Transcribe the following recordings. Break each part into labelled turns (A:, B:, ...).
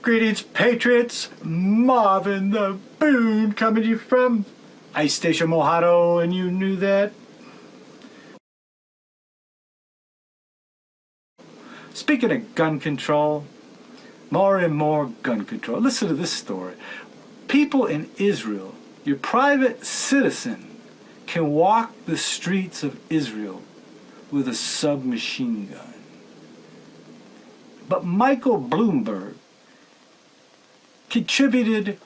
A: Greetings, Patriots. Marvin the Boon coming to you from Ice Station Mojado, and you knew that? Speaking of gun control, more and more gun control. Listen to this story. People in Israel, your private citizen, can walk the streets of Israel with a submachine gun. But Michael Bloomberg contributed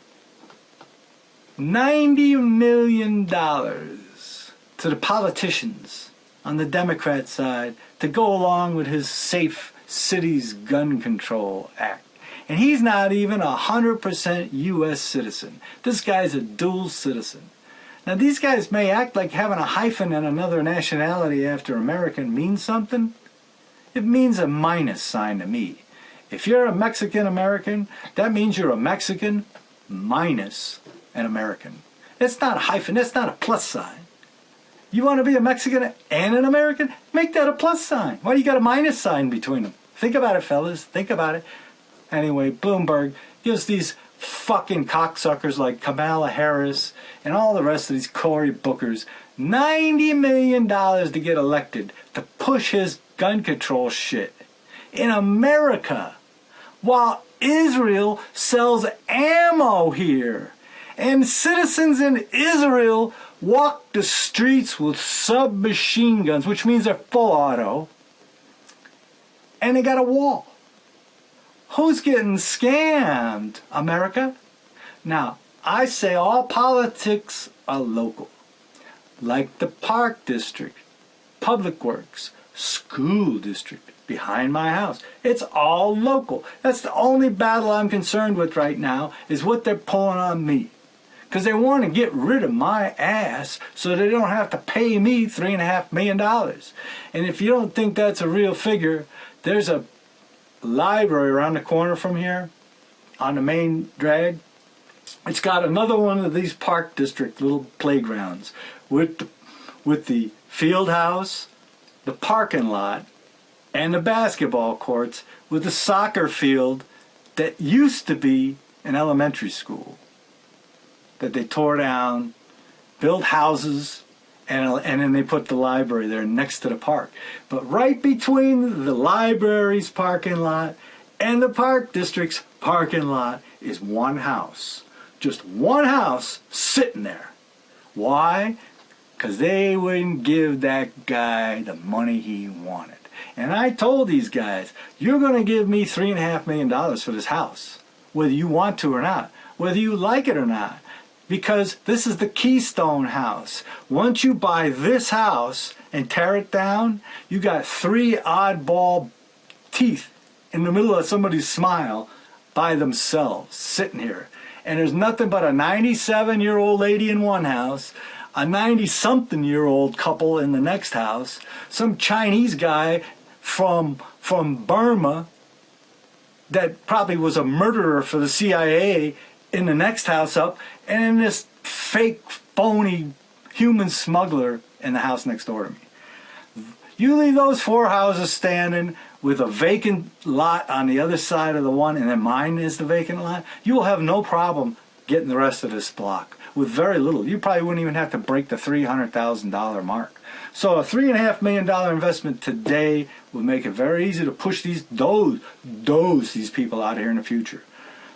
A: $90 million to the politicians on the Democrat side to go along with his Safe Cities Gun Control Act. And he's not even 100% U.S. citizen. This guy's a dual citizen. Now, these guys may act like having a hyphen and another nationality after American means something. It means a minus sign to me. If you're a Mexican-American, that means you're a Mexican minus an American. It's not a hyphen. That's not a plus sign. You want to be a Mexican and an American? Make that a plus sign. Why do you got a minus sign between them? Think about it, fellas. Think about it. Anyway, Bloomberg gives these fucking cocksuckers like Kamala Harris and all the rest of these Cory Bookers $90 million to get elected to push his gun control shit in America, while Israel sells ammo here. And citizens in Israel walk the streets with submachine guns, which means they're full auto, and they got a wall. Who's getting scammed, America? Now, I say all politics are local, like the Park District, Public Works, School District, behind my house. It's all local. That's the only battle I'm concerned with right now, is what they're pulling on me. Because they want to get rid of my ass so they don't have to pay me $3.5 million. And if you don't think that's a real figure, there's a library around the corner from here on the main drag. It's got another one of these Park District little playgrounds with the field house, the parking lot, and the basketball courts, with the soccer field that used to be an elementary school that they tore down, built houses, and then they put the library there next to the park. But right between the library's parking lot and the Park District's parking lot is one house. Just one house sitting there. Why? Because they wouldn't give that guy the money he wanted. And I told these guys, you're going to give me $3.5 million for this house, whether you want to or not, whether you like it or not. Because this is the Keystone House. Once you buy this house and tear it down, you got 3 oddball teeth in the middle of somebody's smile by themselves, sitting here. And there's nothing but a 97-year-old lady in one house, a 90-something-year-old couple in the next house, some Chinese guy from Burma that probably was a murderer for the CIA in the next house up, and then this fake, phony human smuggler in the house next door to me. You leave those 4 houses standing with a vacant lot on the other side of the one, and then mine is the vacant lot, you will have no problem getting the rest of this block with very little. You probably wouldn't even have to break the $300,000 mark. So a $3.5 million investment today will make it very easy to push these people out of here in the future.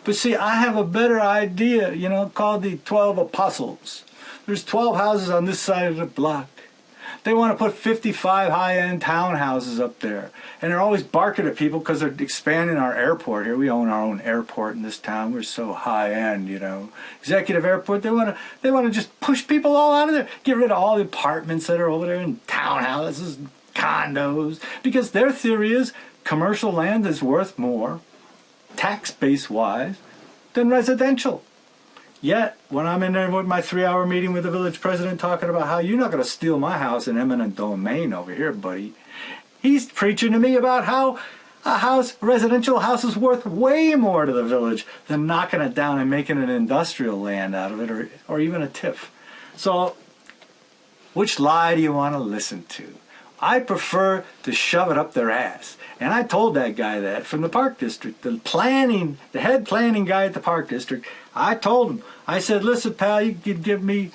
A: But see, I have a better idea, you know, called the 12 Apostles. There's 12 houses on this side of the block. They want to put 55 high-end townhouses up there. And they're always barking at people because they're expanding our airport here. We own our own airport in this town. We're so high-end, you know. Executive airport, they want to just push people all out of there. Get rid of all the apartments that are over there and townhouses, condos. Because their theory is commercial land is worth more, tax base wise, than residential. Yet, when I'm in there with my 3-hour meeting with the village president talking about how you're not going to steal my house in eminent domain over here, buddy, he's preaching to me about how a residential house is worth way more to the village than knocking it down and making an industrial land out of it, or even a TIF. So, which lie do you want to listen to? I prefer to shove it up their ass. And I told that guy that from the park district, the head planning guy at the park district. I told him, I said, listen, pal, you could give me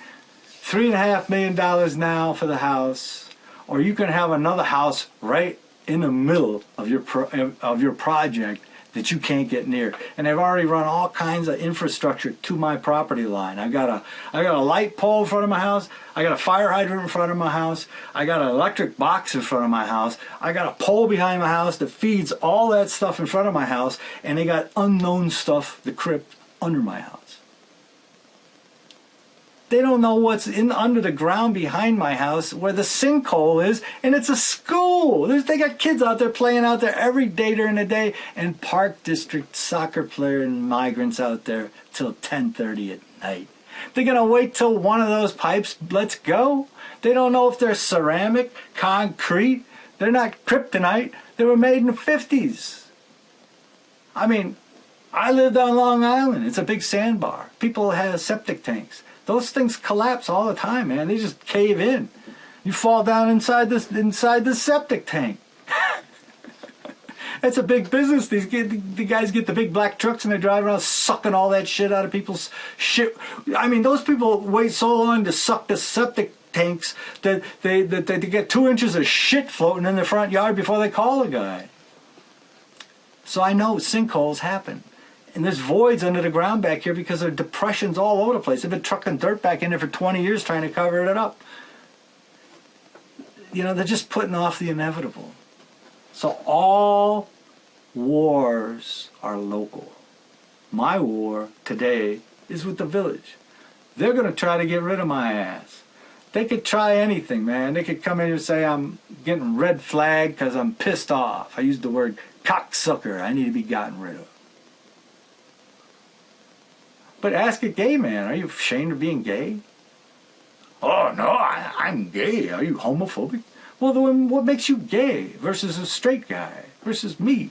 A: $3.5 million now for the house, or you can have another house right in the middle of your project that you can't get near. And they've already run all kinds of infrastructure to my property line. I got a light pole in front of my house. I got a fire hydrant in front of my house. I got an electric box in front of my house. I got a pole behind my house that feeds all that stuff in front of my house. And they got unknown stuff, the crypt, under my house. They don't know what's under the ground behind my house where the sinkhole is, and it's a school. They got kids out there playing out there every day during the day, and park district soccer player and migrants out there till 10:30 at night. They're going to wait till one of those pipes lets go? They don't know if they're ceramic, concrete. They're not kryptonite. They were made in the 50s. I mean, I lived on Long Island. It's a big sandbar. People have septic tanks. Those things collapse all the time, man. They just cave in. You fall down inside the septic tank. That's a big business. The guys get the big black trucks and they drive around sucking all that shit out of people's shit. I mean, those people wait so long to suck the septic tanks that they get 2 inches of shit floating in their front yard before they call a guy. So I know sinkholes happen. And there's voids under the ground back here because there are depressions all over the place. They've been trucking dirt back in there for 20 years trying to cover it up. You know, they're just putting off the inevitable. So all wars are local. My war today is with the village. They're going to try to get rid of my ass. They could try anything, man. They could come in and say I'm getting red flagged because I'm pissed off. I used the word cocksucker. I need to be gotten rid of. But ask a gay man, are you ashamed of being gay? Oh, no, I'm gay. Are you homophobic? Well, then what makes you gay versus a straight guy versus me?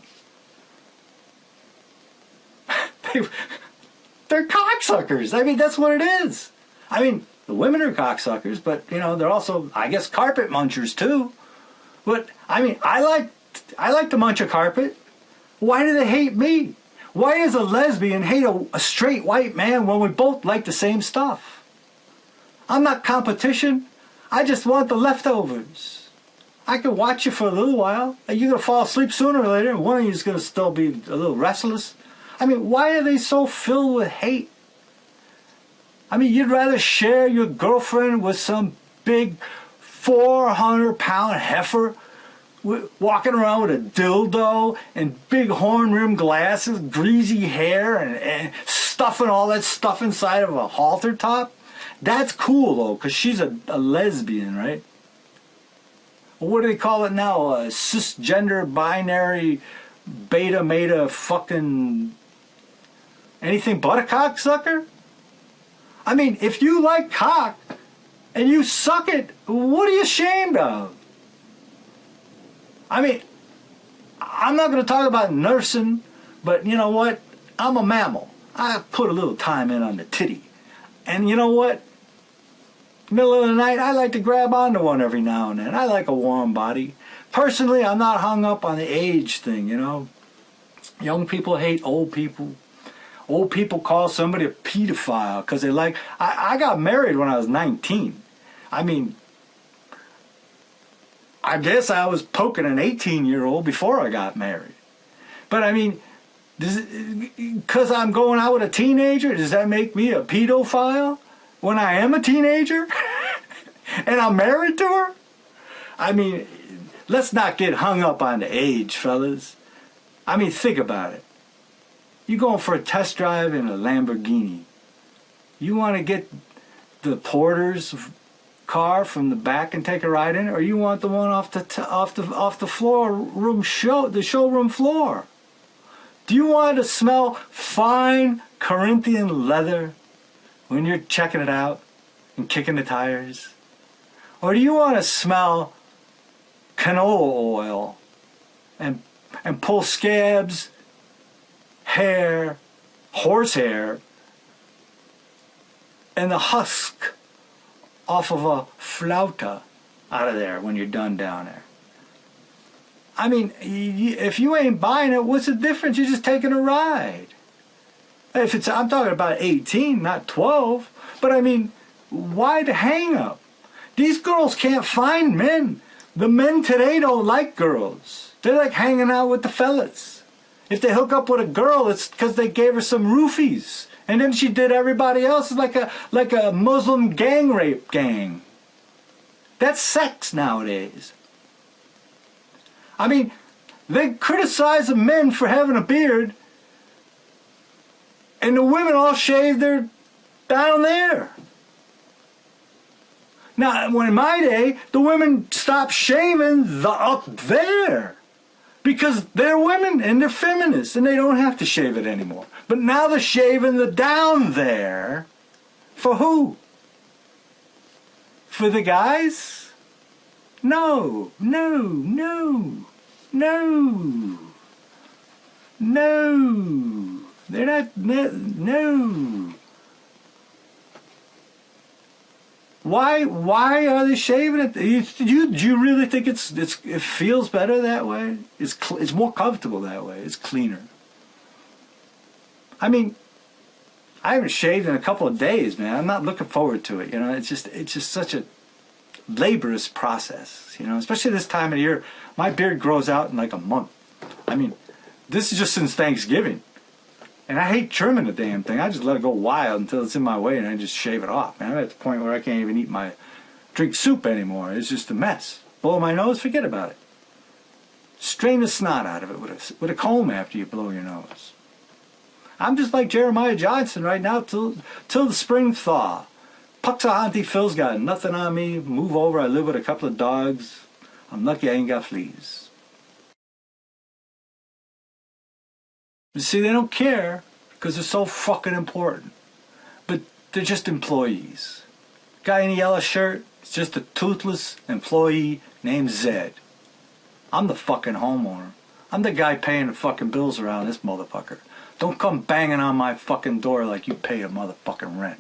A: They're cocksuckers. I mean, that's what it is. I mean, the women are cocksuckers, but, you know, they're also, I guess, carpet munchers, too. But, I mean, I like to munch a carpet. Why do they hate me? Why does a lesbian hate a straight white man when we both like the same stuff? I'm not competition. I just want the leftovers. I can watch you for a little while. You're going to fall asleep sooner or later, and one of you is going to still be a little restless. I mean, why are they so filled with hate? I mean, you'd rather share your girlfriend with some big 400-pound heifer walking around with a dildo and big horn-rimmed glasses, greasy hair, and stuffing all that stuff inside of a halter top? That's cool, though, because she's a lesbian, right? What do they call it now? A cisgender, binary, beta, meta, fucking anything but a cocksucker? I mean, if you like cock and you suck it, what are you ashamed of? I mean, I'm not going to talk about nursing, but you know what? I'm a mammal. I put a little time in on the titty. And you know what? Middle of the night, I like to grab onto one every now and then. I like a warm body. Personally, I'm not hung up on the age thing, you know. Young people hate old people. Old people call somebody a pedophile because they like... I got married when I was 19. I mean... I guess I was poking an 18-year-old before I got married. But I mean, because I'm going out with a teenager, does that make me a pedophile when I am a teenager? And I'm married to her? I mean, let's not get hung up on the age, fellas. I mean, think about it. You're going for a test drive in a Lamborghini. You want to get the Porter's car from the back and take a ride in it, or you want the one off the floor room the showroom floor? Do you want to smell fine Corinthian leather when you're checking it out and kicking the tires? Or do you want to smell canola oil and pull scabs, hair, horsehair, and the husk off of a flauta out of there when you're done down there? I mean, if you ain't buying it, what's the difference? You're just taking a ride. If it's, I'm talking about 18, not 12. But I mean, why the hang up? These girls can't find men. The men today don't like girls. They like hanging out with the fellas. If they hook up with a girl, it's because they gave her some roofies. And then she did everybody else. It's like a Muslim gang rape gang. That's sex nowadays. I mean, they criticize the men for having a beard, and the women all shave their down there. Now, when in my day, the women stopped shaving the up there because they're women and they're feminists and they don't have to shave it anymore. But now they're shaving the down there. For who? For the guys? No, no, no, no, no. They're not, no. Why are they shaving it? Do you really think it feels better that way? It's more comfortable that way. It's cleaner. I mean, I haven't shaved in a couple of days, man. I'm not looking forward to it. You know, it's just such a laborious process. You know, especially this time of year. My beard grows out in like a month. I mean, this is just since Thanksgiving. And I hate trimming the damn thing. I just let it go wild until it's in my way and I just shave it off. Man, I'm at the point where I can't even drink soup anymore. It's just a mess. Blow my nose, forget about it. Strain the snot out of it with a comb after you blow your nose. I'm just like Jeremiah Johnson right now till the spring thaw. Puxahonty Phil's got nothing on me. Move over, I live with a couple of dogs. I'm lucky I ain't got fleas. You see, they don't care because they're so fucking important. But they're just employees. Guy in the yellow shirt is just a toothless employee named Zed. I'm the fucking homeowner. I'm the guy paying the fucking bills around this motherfucker. Don't come banging on my fucking door like you pay a motherfucking rent.